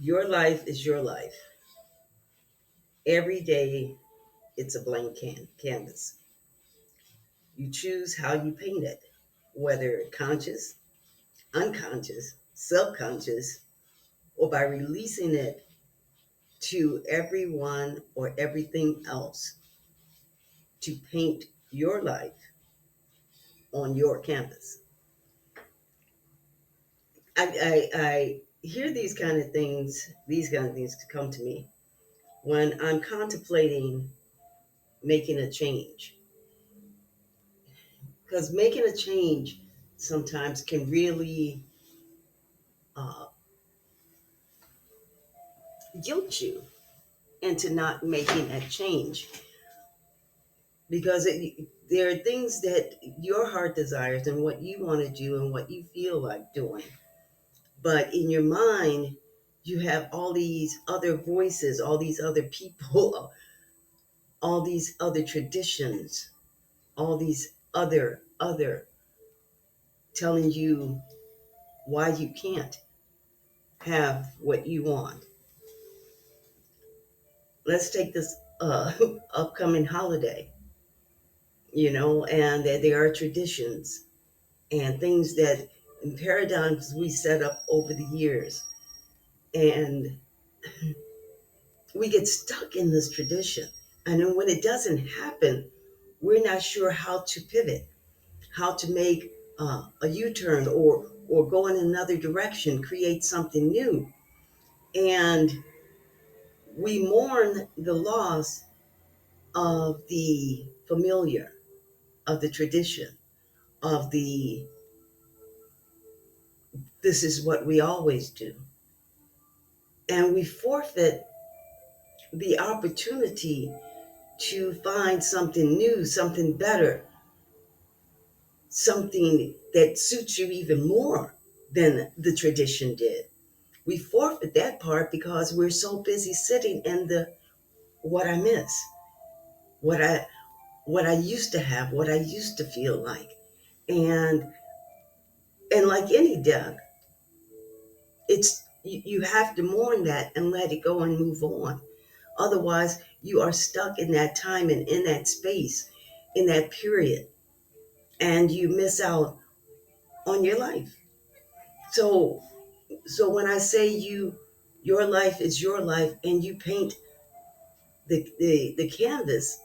Your life is your life. Every day, it's a blank canvas. You choose how you paint it, whether conscious, unconscious, subconscious, or by releasing it to everyone or everything else to paint your life on your canvas. I hear these kind of things to come to me when I'm contemplating making a change. Because making a change sometimes can really uh, guilt you into not making a change because there are things that your heart desires and what you want to do and what you feel like doing. But in your mind, you have all these other voices, all these other people, all these other traditions, all these other telling you why you can't have what you want. Let's take this upcoming holiday, and there are traditions and things that and paradigms we set up over the years. And we get stuck in this tradition. And then when it doesn't happen, we're not sure how to pivot, how to make a U-turn or go in another direction, create something new. And we mourn the loss of the familiar, of the tradition, of the this is what we always do. And we forfeit the opportunity to find something new, something better, something that suits you even more than the tradition did. We forfeit that part because we're so busy sitting in the what I miss, what I what I used to have, what I used to feel like. And and like any death, you have to mourn that and let it go and move on. Otherwise, you are stuck in that time and in that space, in that period, and you miss out on your life. So, so when I say your life is your life, and you paint the canvas,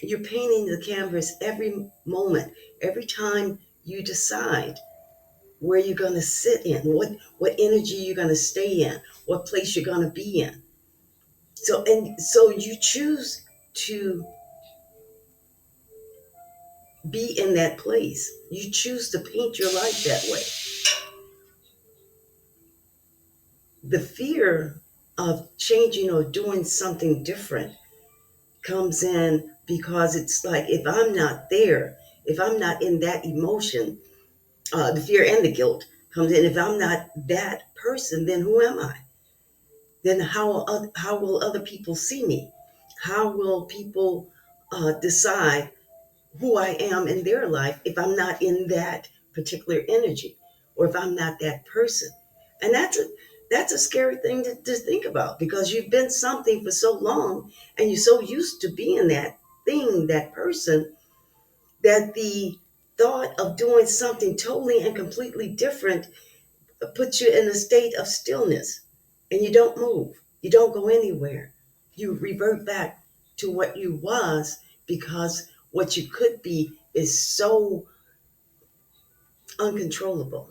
you're painting the canvas every moment, every time you decide where you're going to sit in, what energy you're going to stay in, what place you're going to be in. So you choose to be in that place. You choose to paint your life that way. The fear of changing or doing something different comes in because it's like, if I'm not there, if I'm not in that emotion, the fear and the guilt comes in. If I'm not that person, then who am I? Then how will other people see me? How will people decide who I am in their life if I'm not in that particular energy, or if I'm not that person? And that's a scary thing to think about, because you've been something for so long and you're so used to being that thing, that person, that the thought of doing something totally and completely different puts you in a state of stillness, and you don't move, you don't go anywhere, you revert back to what you was, because what you could be is so uncontrollable.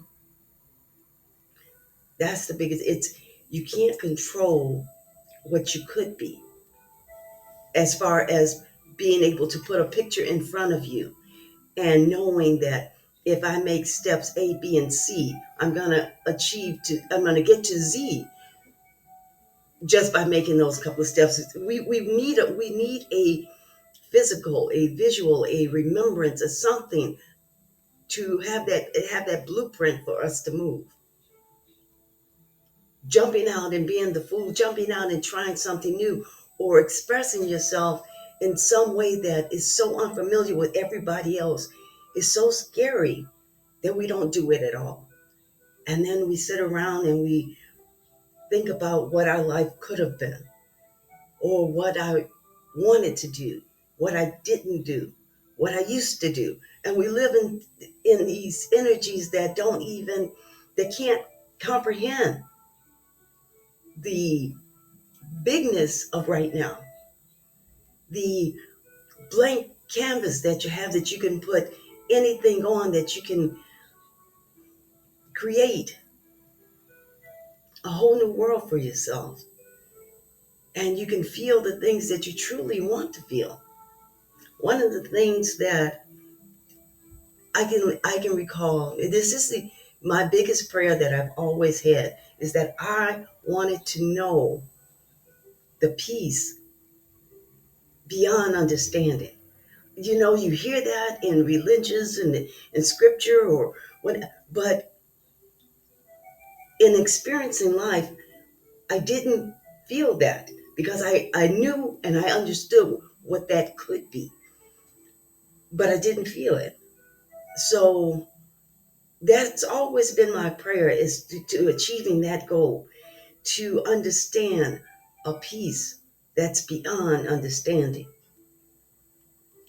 That's the biggest. It's You can't control what you could be, as far as being able to put a picture in front of you and knowing that if I make steps A, B, and C, I'm gonna get to Z just by making those couple of steps. We need a physical, a visual, a remembrance of something to have that blueprint for us to move. Jumping out and being the fool, jumping out and trying something new, or expressing yourself in some way that is so unfamiliar with everybody else, is so scary that we don't do it at all. And then we sit around and we think about what our life could have been, or what I wanted to do, what I didn't do, what I used to do. And we live in these energies that don't even, they can't comprehend the bigness of right now, the blank canvas that you have, that you can put anything on, that you can create a whole new world for yourself. And you can feel the things that you truly want to feel. One of the things that I can recall, this is my biggest prayer that I've always had, is that I wanted to know the peace beyond understanding. You know, you hear that in religions and in scripture or what, but in experiencing life, I didn't feel that, because I knew and I understood what that could be, but I didn't feel it. So that's always been my prayer, is to achieving that goal, to understand a peace that's beyond understanding.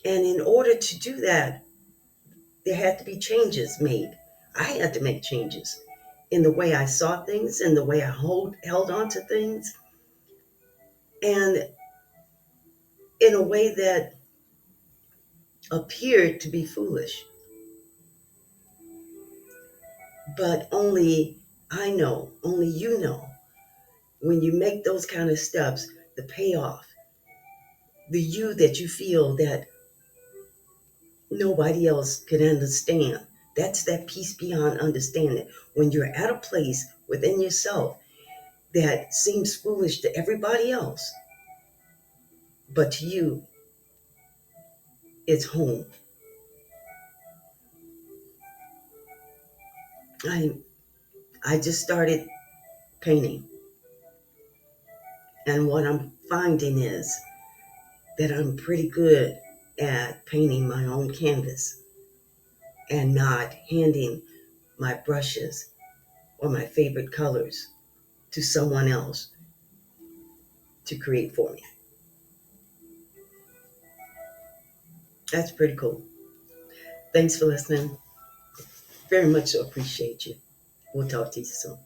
And in order to do that, there had to be changes made. I had to make changes in the way I saw things, in the way I held on to things, and in a way that appeared to be foolish. But only I know, only you know, when you make those kind of steps, the payoff, the you that you feel that nobody else can understand. That's that peace beyond understanding. When you're at a place within yourself that seems foolish to everybody else, but to you, it's home. I I just started painting, and what I'm finding is that I'm pretty good at painting my own canvas and not handing my brushes or my favorite colors to someone else to create for me. That's pretty cool. Thanks for listening. Very much so appreciate you. We'll talk to you soon.